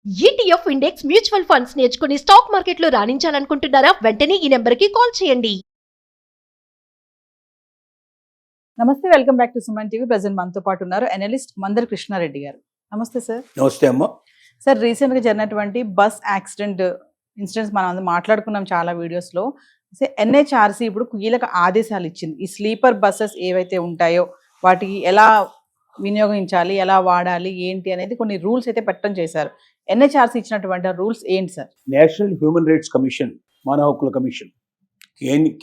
ETF index mutual funds నేర్చుకుని stock మార్కెట్లో రాణించాలనుకుంటున్నారా? వెంటనే ఈ నెంబర్కి కాల్ చేయండి. నమస్తే, welcome back to Suman TV. Present మనతో పాటు ఉన్నారు అనలిస్ట్ మందర్ కృష్ణారెడ్డి గారు. నమస్తే సార్. నమస్తే అమ్మ. సార్, రీసెంట్ గా జరిగినటువంటి బస్ యాక్సిడెంట్ ఇన్సిడెంట్స్ మనం మాట్లాడుకున్నాం చాలా వీడియోస్ లో. ఎన్హెచ్ఆర్సీ ఇప్పుడు కీలక ఆదేశాలు ఇచ్చింది. ఈ స్లీపర్ బస్సెస్ ఏవైతే ఉంటాయో వాటికి ఎలా వినియోగించాలి, ఎలా వాడాలి, ఏంటి అనేది కొన్ని రూల్స్ అయితే పెట్టడం చేశారు. ఎన్హెచ్ఆర్సీ ఇచ్చినటువంటి రూల్స్ ఏంటి sir? National human rights commission, మానవ హక్కుల కమిషన్,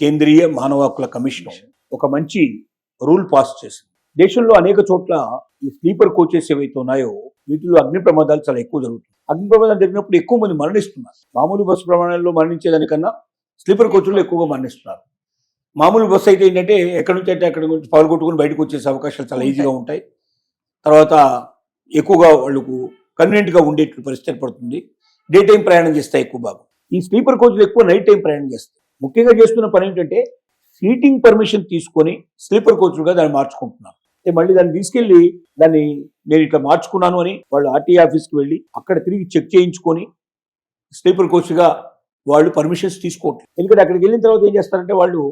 కేంద్రీయ మానవ హక్కుల కమిషన్ ఒక మంచి రూల్ పాస్ చేసింది. దేశంలో అనేక చోట్ల ఈ స్లీపర్ కోచెస్ ఏవైతే ఉన్నాయో వీటిలో అగ్ని ప్రమాదాలు చాలా ఎక్కువ జరుగుతుంది. అగ్ని ప్రమాదాలు జరిగినప్పుడు ఎక్కువ మంది మరణిస్తున్నారు. మామూలు బస్సు ప్రమాణాల్లో మరణించేదానికన్నా స్లీపర్ కోచ్లో ఎక్కువగా మరణిస్తున్నారు. మామూలు బస్సు అయితే ఏంటంటే ఎక్కడి నుంచి అంటే అక్కడి నుంచి పాల్గొట్టుకుని బయటకు వచ్చేసే అవకాశాలు చాలా ఈజీగా ఉంటాయి. తర్వాత ఎక్కువగా వాళ్ళకు కన్వీనియంట్గా ఉండే పరిస్థితి ఏర్పడుతుంది. డే టైం ప్రయాణం చేస్తాయి ఎక్కువ భాగం. ఈ స్లీపర్ కోచ్లు ఎక్కువ నైట్ టైం ప్రయాణం చేస్తాయి. ముఖ్యంగా చేస్తున్న పని ఏంటంటే సీటింగ్ పర్మిషన్ తీసుకొని స్లీపర్ కోచ్లుగా దాన్ని మార్చుకుంటున్నారు. మళ్ళీ దాన్ని తీసుకెళ్లి దాన్ని నేను ఇట్లా మార్చుకున్నాను అని వాళ్ళు ఆర్టీఏ ఆఫీస్కి వెళ్ళి అక్కడ తిరిగి చెక్ చేయించుకొని స్లీపర్ కోచ్గా వాళ్ళు పర్మిషన్స్ తీసుకోవట్లేదు. ఎందుకంటే అక్కడికి వెళ్ళిన తర్వాత ఏం చేస్తారంటే వాళ్ళు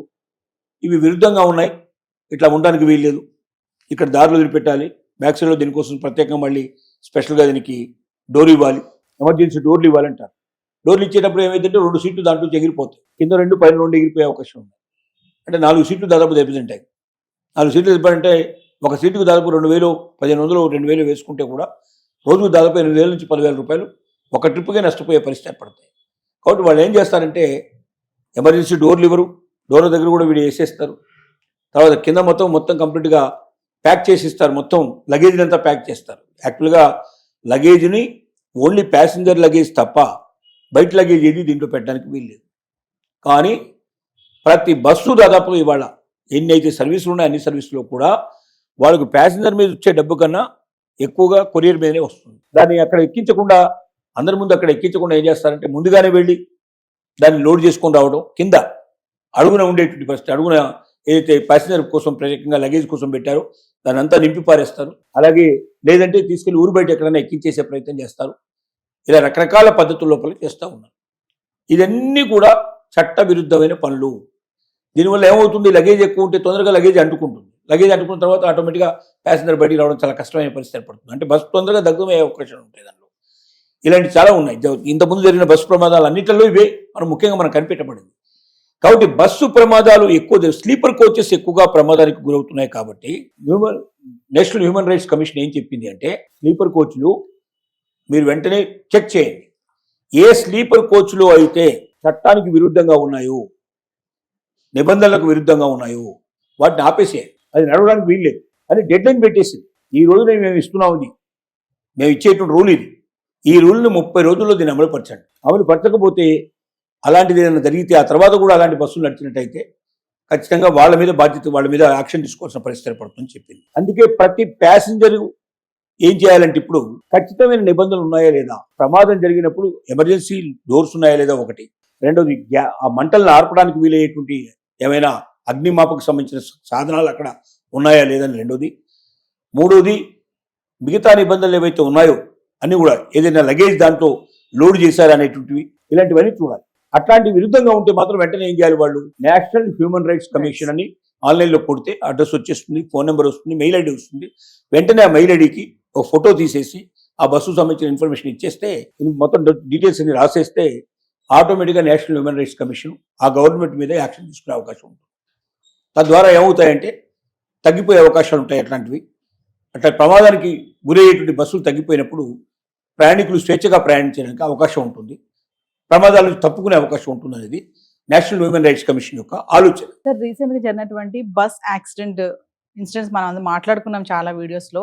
ఇవి విరుద్ధంగా ఉన్నాయి, ఇట్లా ఉండడానికి వీల్లేదు, ఇక్కడ దారులు వదిలిపెట్టాలి, బ్యాక్ సైడ్లో దీనికోసం ప్రత్యేకంగా మళ్ళీ స్పెషల్గా దీనికి డోర్ ఇవ్వాలి, ఎమర్జెన్సీ డోర్లు ఇవ్వాలంటారు. డోర్లు ఇచ్చేటప్పుడు ఏమైందంటే 2 సీట్లు దాంట్లో ఎగిరిపోతాయి. కింద 2 పైన 2 ఎగిరిపోయే అవకాశం ఉంది. అంటే 4 సీట్లు దాదాపు దెబ్బతింటాయి. 4 సీట్లు దెబ్బంటే ఒక సీటుకు దాదాపు 2000, 1500, 2000 వేసుకుంటే కూడా రోజుకు దాదాపు 8000 నుంచి 10,000 రూపాయలు ఒక ట్రిప్గా నష్టపోయే పరిస్థితి ఏర్పడతాయి. కాబట్టి వాళ్ళు ఏం చేస్తారంటే ఎమర్జెన్సీ డోర్లు ఇవ్వరు, డోర్ల దగ్గర కూడా వీడు వేసేస్తారు. తర్వాత కింద మొత్తం కంప్లీట్గా ప్యాక్ చేసి ఇస్తారు. మొత్తం లగేజ్ని అంతా ప్యాక్ చేస్తారు. యాక్చువల్గా లగేజ్ని ఓన్లీ ప్యాసింజర్ లగేజ్ తప్ప బయట లగేజ్ ఏది దీంట్లో పెట్టడానికి వీల్లేదు. కానీ ప్రతి బస్సు దాదాపు ఇవాళ ఎన్ని అయితే సర్వీసులు ఉన్నాయో అన్ని సర్వీసులో కూడా వాళ్ళకు ప్యాసింజర్ మీద వచ్చే డబ్బు కన్నా ఎక్కువగా కొరియర్ మీదనే వస్తుంది. దాన్ని అక్కడ ఎక్కించకుండా, అందరి ముందు అక్కడ ఎక్కించకుండా ఏం చేస్తారంటే ముందుగానే వెళ్ళి దాన్ని లోడ్ చేసుకొని రావడం, కింద అడుగున ఉండేటువంటి పరిస్థితి, అడుగున ఏదైతే ప్యాసింజర్ కోసం ప్రత్యేకంగా లగేజ్ కోసం పెట్టారో దాన్ని అంతా నింపి పారేస్తారు. అలాగే లేదంటే తీసుకెళ్లి ఊరు బయట ఎక్కడైనా ఎక్కించేసే ప్రయత్నం చేస్తారు. ఇలా రకరకాల పద్ధతుల లోపల చేస్తూ ఉన్నారు. ఇవన్నీ కూడా చట్ట విరుద్ధమైన పనులు. దీనివల్ల ఏమవుతుంది, లగేజ్ ఎక్కువ ఉంటే తొందరగా లగేజ్ అంటుకుంటుంది. లగేజ్ అంటుకున్న తర్వాత ఆటోమేటిక్గా ప్యాసింజర్ బయటికి రావడం చాలా కష్టమైన పరిస్థితి ఏర్పడుతుంది. అంటే బస్సు తొందరగా దగ్గమయ్యే అవకాశం ఉంటాయి. దానిలో ఇలాంటి చాలా ఉన్నాయి. ఇంతకుముందు జరిగిన బస్సు ప్రమాదాలు అన్నింటిలో ఇవే ముఖ్యంగా కనిపెట్టబడింది. కాబట్టి బస్సు ప్రమాదాలు ఎక్కువ, స్లీపర్ కోచెస్ ఎక్కువగా ప్రమాదానికి గురవుతున్నాయి. కాబట్టి నేషనల్ హ్యూమన్ రైట్స్ కమిషన్ ఏం చెప్పింది అంటే స్లీపర్ కోచ్లు మీరు వెంటనే చెక్ చేయండి. ఏ స్లీపర్ కోచ్లు అయితే చట్టానికి విరుద్ధంగా ఉన్నాయో, నిబంధనలకు విరుద్ధంగా ఉన్నాయో వాటిని ఆపేసేయండి. అది నడవడానికి వీల్లేదు అని డెడ్ లైన్ పెట్టేసింది. ఈ రోజున మేము ఇస్తున్నాం, మేము ఇచ్చేటువంటి రూల్ ఇది. ఈ రూల్ని 30 రోజుల్లో దీన్ని అమలుపరచండి. అమలుపరచకపోతే అలాంటిది ఏదైనా జరిగితే ఆ తర్వాత కూడా అలాంటి బస్సులు నడిచినట్టయితే ఖచ్చితంగా వాళ్ళ మీద బాధ్యత, వాళ్ళ మీద యాక్షన్ తీసుకోవాల్సిన పరిస్థితి ఏర్పడుతుందని చెప్పింది. అందుకే ప్రతి ప్యాసింజరు ఏం చేయాలంటే ఇప్పుడు ఖచ్చితమైన నిబంధనలు ఉన్నాయా లేదా, ప్రమాదం జరిగినప్పుడు ఎమర్జెన్సీ డోర్స్ ఉన్నాయా లేదా ఒకటి, రెండోది ఆ మంటలను ఆర్పడానికి వీలయ్యేటువంటి ఏమైనా అగ్నిమాపకు సంబంధించిన సాధనాలు అక్కడ ఉన్నాయా లేదని రెండోది, మూడోది మిగతా నిబంధనలు ఏవైతే ఉన్నాయో అన్నీ కూడా ఏదైనా లగేజ్ దాంట్లో లోడ్ చేశారా అనేటువంటివి, ఇలాంటివన్నీ చూడాలి. అట్లాంటి విరుద్ధంగా ఉంటే మాత్రం వెంటనే ఏం చేయాలి, వాళ్ళు నేషనల్ హ్యూమన్ రైట్స్ కమిషన్ అని ఆన్లైన్లో కొడితే అడ్రస్ వచ్చేస్తుంది, ఫోన్ నెంబర్ వస్తుంది, మెయిల్ ఐడి వస్తుంది. వెంటనే ఆ మెయిల్ ఐడికి ఒక ఫోటో తీసేసి ఆ బస్సుకు సంబంధించిన ఇన్ఫర్మేషన్ ఇచ్చేస్తే, మొత్తం డీటెయిల్స్ అన్ని రాసేస్తే ఆటోమేటిక్గా నేషనల్ హ్యూమన్ రైట్స్ కమిషన్ ఆ గవర్నమెంట్ మీద యాక్షన్ తీసుకునే అవకాశం ఉంటుంది. తద్వారా ఏమవుతాయంటే తగ్గిపోయే అవకాశాలు ఉంటాయి. అట్లాంటివి అట్లా ప్రమాదానికి గురయ్యేటువంటి బస్సులు తగ్గిపోయినప్పుడు ప్రయాణికులు స్వేచ్ఛగా ప్రయాణించడానికి అవకాశం ఉంటుంది, ప్రమాదాలు తప్పుకునే అవకాశం ఉంటుంది అనేది నేషనల్ హ్యూమన్ రైట్స్ కమిషన్ యొక్క ఆలోచన. సార్, రీసెంట్ గా జరిగినటువంటి బస్ యాక్సిడెంట్ ఇన్సిడెంట్స్ మనం మాట్లాడుకున్నాం చాలా వీడియోస్ లో.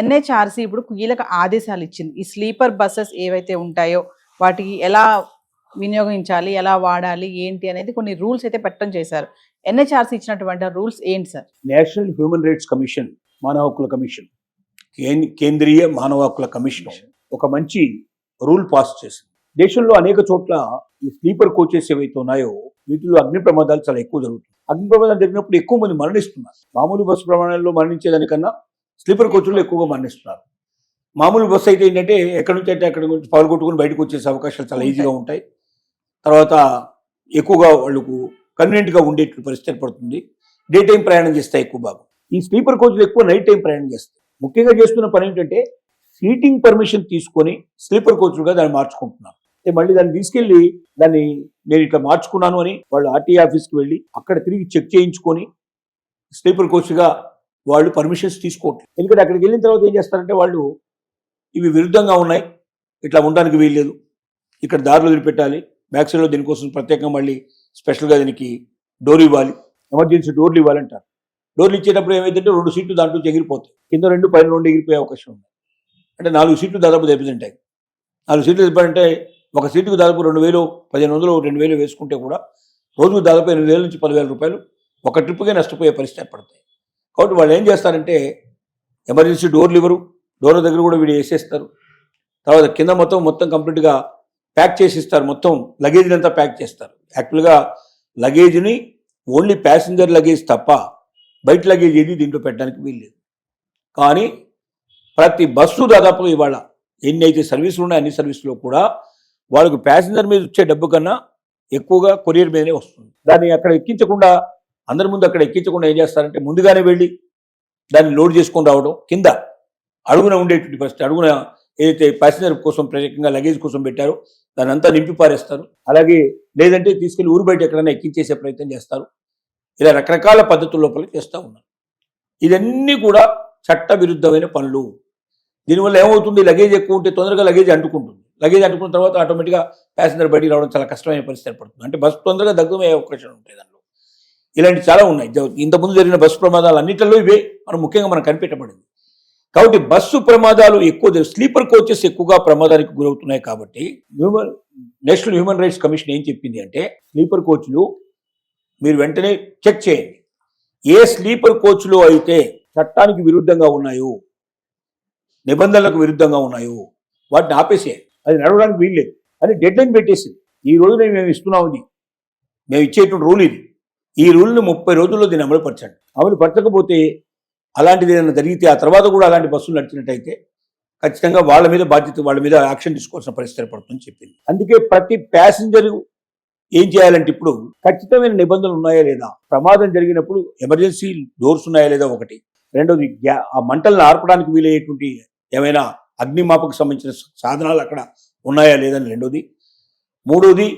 ఎన్హెచ్ఆర్సీ ఇప్పుడు కీలక ఆదేశాలు ఇచ్చింది. ఈ స్లీపర్ బస్సెస్ ఏవైతే ఉంటాయో వాటికి ఎలా వినియోగించాలి, ఎలా వాడాలి, ఏంటి అనేది కొన్ని రూల్స్ అయితే పెట్టడం చేశారు. ఎన్హెచ్ఆర్సీ ఇచ్చినటువంటి రూల్స్ ఏంటి sir? National human rights commission, మానవ హక్కుల కమిషన్, కేంద్రీయ మానవ హక్కుల కమిషన్ ఒక మంచి రూల్ పాస్ చేసింది. దేశంలో అనేక చోట్ల ఈ స్లీపర్ కోచెస్ ఏవైతే ఉన్నాయో వీటిలో అగ్ని ప్రమాదాలు చాలా ఎక్కువ జరుగుతుంది. అగ్ని ప్రమాదాలు జరిగినప్పుడు ఎక్కువ మంది మరణిస్తున్నారు. మామూలు బస్సు ప్రమాణాల్లో మరణించేదానికన్నా స్లీపర్ కోచ్ల్లో ఎక్కువగా మరణిస్తున్నారు. మామూలు బస్సు అయితే ఏంటంటే ఎక్కడి నుంచి అంటే అక్కడి నుంచి పగలగొట్టుకుని బయటకు వచ్చేసే అవకాశాలు చాలా ఈజీగా ఉంటాయి. తర్వాత ఎక్కువగా వాళ్ళకు కన్వీనియంట్గా ఉండేటువంటి పరిస్థితి ఏర్పడుతుంది. డే టైం ప్రయాణం చేస్తాయి ఎక్కువ భాగం. ఈ స్లీపర్ కోచ్లు ఎక్కువ నైట్ టైం ప్రయాణం చేస్తాయి. ముఖ్యంగా చేస్తున్న పని ఏంటంటే సీటింగ్ పర్మిషన్ తీసుకొని స్లీపర్ కోచ్లుగా దాన్ని మార్చుకుంటున్నారు. అంటే మళ్ళీ దాన్ని తీసుకెళ్లి దాన్ని నేను ఇట్లా మార్చుకున్నాను అని వాళ్ళు ఆర్టీఏ ఆఫీస్కి వెళ్ళి అక్కడ తిరిగి చెక్ చేయించుకొని స్లీపర్ కోచ్గా వాళ్ళు పర్మిషన్స్ తీసుకోవట్లేదు. ఎందుకంటే అక్కడికి వెళ్ళిన తర్వాత ఏం చేస్తారంటే వాళ్ళు ఇవి విరుద్ధంగా ఉన్నాయి, ఇట్లా ఉండడానికి వీల్లేదు, ఇక్కడ దారులు వదిలిపెట్టాలి, బ్యాక్ సైడ్లో దీనికోసం ప్రత్యేకంగా మళ్ళీ స్పెషల్గా దీనికి డోర్ ఇవ్వాలి, ఎమర్జెన్సీ డోర్లు ఇవ్వాలంటారు. డోర్లు ఇచ్చేటప్పుడు ఏమైందంటే 2 సీట్లు దాంట్లో ఎగిరిపోతాయి, కింద 2 పైన 2 ఎగిరిపోయే అవకాశం ఉంది. అంటే 4 సీట్లు దాదాపు దెబ్బతింటాయి. 4 సీట్లు దెబ్బంటే ఒక సీటుకు దాదాపు 2,000, 1,500, 2,000 వేసుకుంటే కూడా రోజుకు దాదాపు 8,000 నుంచి 10,000 రూపాయలు ఒక ట్రిప్కే నష్టపోయే పరిస్థితి ఏర్పడతాయి. కాబట్టి వాళ్ళు ఏం చేస్తారంటే ఎమర్జెన్సీ డోర్లు ఇవ్వరు, డోర్ల దగ్గర కూడా వీడు వేసేస్తారు. తర్వాత కింద మొత్తం కంప్లీట్గా ప్యాక్ చేసి ఇస్తారు, మొత్తం లగేజ్ని అంతా ప్యాక్ చేస్తారు. యాక్చువల్గా లగేజ్ని ఓన్లీ ప్యాసింజర్ లగేజ్ తప్ప బయట లగేజ్ ఏది దీంట్లో పెట్టడానికి వీల్లేదు. కానీ ప్రతి బస్సు దాదాపు ఇవాళ ఎన్ని అయితే సర్వీసులు ఉన్నాయో అన్ని సర్వీసులో కూడా వాళ్ళకు ప్యాసింజర్ మీద వచ్చే డబ్బు కన్నా ఎక్కువగా కొరియర్ మీదనే వస్తుంది. దాన్ని అక్కడ ఎక్కించకుండా, అందరి ముందు అక్కడ ఎక్కించకుండా ఏం చేస్తారంటే ముందుగానే వెళ్ళి దాన్ని లోడ్ చేసుకొని రావడం, కింద అడుగున ఉండేటువంటి పరిస్థితి, అడుగున ఏదైతే ప్యాసింజర్ కోసం ప్రత్యేకంగా లగేజ్ కోసం పెట్టారో దాన్ని అంతా నింపి పారేస్తారు. అలాగే లేదంటే తీసుకెళ్లి ఊరు బయట ఎక్కడైనా ఎక్కించేసే ప్రయత్నం చేస్తారు. ఇలా రకరకాల పద్ధతుల లోపల చేస్తూ ఉన్నారు. ఇవన్నీ కూడా చట్ట విరుద్ధమైన పనులు. దీనివల్ల ఏమవుతుంది, లగేజ్ ఎక్కువ ఉంటే తొందరగా లగేజ్ అంటుకుంటుంది. లగేజ్ అంటుకున్న తర్వాత ఆటోమేటిక్గా ప్యాసింజర్ బయటికి రావడం చాలా కష్టమైన పరిస్థితి ఏర్పడుతుంది. అంటే బస్సు తొందరగా దగ్గమయ్యే అవకాశాలు ఉంటాయి దానిలో. ఇలాంటి చాలా ఉన్నాయి. ఇంతకుముందు జరిగిన బస్సు ప్రమాదాలు అన్నింటిలో ఇవే ముఖ్యంగా కనిపెట్టబడింది. కాబట్టి బస్సు ప్రమాదాలు ఎక్కువ, స్లీపర్ కోచెస్ ఎక్కువగా ప్రమాదానికి గురవుతున్నాయి. కాబట్టి నేషనల్ హ్యూమన్ రైట్స్ కమిషన్ ఏం చెప్పింది అంటే స్లీపర్ కోచ్లు మీరు వెంటనే చెక్ చేయండి. ఏ స్లీపర్ కోచ్లు అయితే చట్టానికి విరుద్ధంగా ఉన్నాయో, నిబంధనలకు విరుద్ధంగా ఉన్నాయో వాటిని ఆపేసేయాలి. అది నడవడానికి వీల్లేదు అని డెడ్ లైన్ పెట్టేసింది. ఈ రోజున మేము ఇస్తున్నాం, ఇది మేము ఇచ్చేటువంటి రూల్, ఇది ఈ రూల్ని 30 రోజుల్లో దీన్ని అమలు పరచండి. అమలు పరచకపోతే అలాంటిది ఏదైనా జరిగితే ఆ తర్వాత కూడా అలాంటి బస్సులు నడిచినట్టయితే ఖచ్చితంగా వాళ్ళ మీద బాధ్యత, వాళ్ళ మీద యాక్షన్ తీసుకోవాల్సిన పరిస్థితి ఏర్పడుతుందని చెప్పింది. అందుకే ప్రతి ప్యాసింజర్ ఏం చేయాలంటే ఇప్పుడు ఖచ్చితమైన నిబంధనలు ఉన్నాయా లేదా, ప్రమాదం జరిగినప్పుడు ఎమర్జెన్సీ డోర్స్ ఉన్నాయా లేదా ఒకటి, రెండోది ఆ మంటలను ఆర్పడానికి వీలయ్యేటువంటి ఏమైనా అగ్నిమాపకు సంబంధించిన సాధనాలు అక్కడ ఉన్నాయా లేదని రెండోది, మూడోది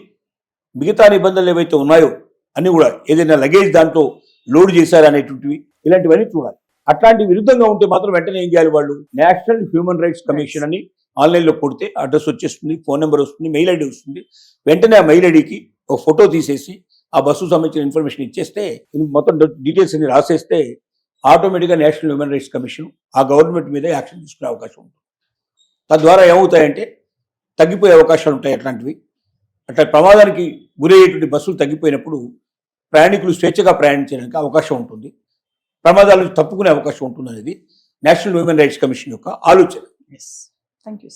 మిగతా నిబంధనలు ఏవైతే ఉన్నాయో అన్నీ కూడా ఏదైనా లగేజ్ దాంట్లో లోడ్ చేశారా అనేటువంటివి, ఇలాంటివన్నీ చూడాలి. అట్లాంటి విరుద్ధంగా ఉంటే మాత్రం వెంటనే ఏం చేయాలి, వాళ్ళు నేషనల్ హ్యూమన్ రైట్స్ కమిషన్ అని ఆన్లైన్లో కొడితే అడ్రస్ వచ్చేస్తుంది, ఫోన్ నెంబర్ వస్తుంది, మెయిల్ ఐడి వస్తుంది. వెంటనే ఆ మెయిల్ ఐడికి ఒక ఫోటో తీసేసి ఆ బస్సుకు సంబంధించిన ఇన్ఫర్మేషన్ ఇచ్చేస్తే, మొత్తం డీటెయిల్స్ అన్ని రాసేస్తే ఆటోమేటిక్గా నేషనల్ హ్యూమన్ రైట్స్ కమిషన్ ఆ గవర్నమెంట్ మీద యాక్షన్ తీసుకునే అవకాశం ఉంటుంది. తద్వారా ఏమవుతాయంటే తగ్గిపోయే అవకాశాలు ఉంటాయి. అట్లాంటివి అట్లా ప్రమాదానికి గురయ్యేటువంటి బస్సులు తగ్గిపోయినప్పుడు ప్రయాణికులు స్వేచ్ఛగా ప్రయాణించడానికి అవకాశం ఉంటుంది, ప్రమాదాలను తప్పుకునే అవకాశం ఉంటుంది అనేది నేషనల్ హ్యూమన్ రైట్స్ కమిషన్ యొక్క ఆలోచన. Thank you.